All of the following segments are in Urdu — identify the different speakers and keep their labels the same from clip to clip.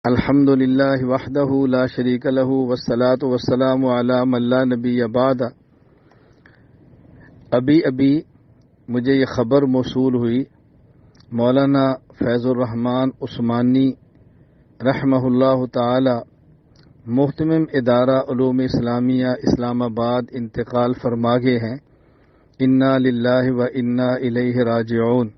Speaker 1: الحمد للہ وحدہ لا شریک لہ والصلاة والسلام علی من لا نبی بعد۔ ابھی مجھے یہ خبر موصول ہوئی، مولانا فیض الرحمان عثمانی رحمہ اللہ تعالی محتمم ادارہ علوم اسلامیہ اسلام آباد انتقال فرما گئے ہیں۔ انا للہ و انا الیہ راجعون۔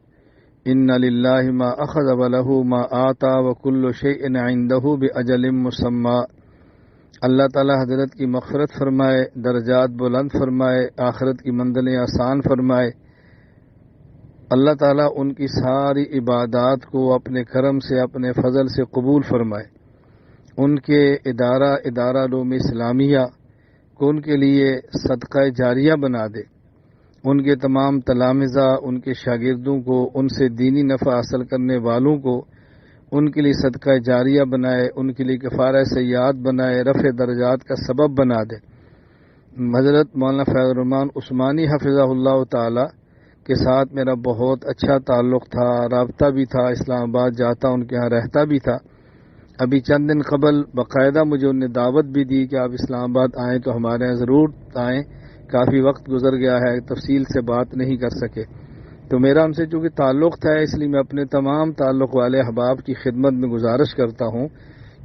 Speaker 1: ان للہ ما اخذ وله ما آتا وکل شیء عنده باجل مسمی۔ اللہ تعالی حضرت کی مغفرت فرمائے، درجات بلند فرمائے، آخرت کی منزلیں آسان فرمائے۔ اللہ تعالیٰ ان کی ساری عبادات کو اپنے کرم سے، اپنے فضل سے قبول فرمائے۔ ان کے ادارہ علوم اسلامیہ کو ان کے لیے صدقہ جاریہ بنا دے، ان کے تمام تلامذہ، ان کے شاگردوں کو، ان سے دینی نفع حاصل کرنے والوں کو ان کے لیے صدقہ جاریہ بنائے، ان کے لیے کفارہ سیئات بنائے، رفع درجات کا سبب بنا دے۔ حضرت مولانا فیض الرحمان عثمانی حفظہ اللہ تعالی کے ساتھ میرا بہت اچھا تعلق تھا، رابطہ بھی تھا، اسلام آباد جاتا ان کے ہاں رہتا بھی تھا۔ ابھی چند دن قبل باقاعدہ مجھے انہوں نے دعوت بھی دی کہ آپ اسلام آباد آئیں تو ہمارے یہاں ضرور آئیں، کافی وقت گزر گیا ہے، تفصیل سے بات نہیں کر سکے۔ تو میرا ان سے چونکہ تعلق تھا، اس لیے میں اپنے تمام تعلق والے احباب کی خدمت میں گزارش کرتا ہوں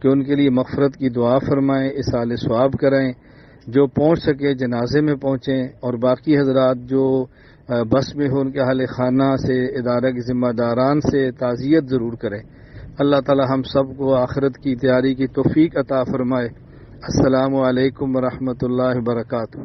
Speaker 1: کہ ان کے لیے مغفرت کی دعا فرمائیں، اصالِ ثواب کریں، جو پہنچ سکے جنازے میں پہنچیں، اور باقی حضرات جو بس میں ہو ان کے اہل خانہ سے، ادارہ کے ذمہ داران سے تعزیت ضرور کریں۔ اللہ تعالی ہم سب کو آخرت کی تیاری کی توفیق عطا فرمائے۔ السلام علیکم ورحمۃ اللہ وبرکاتہ۔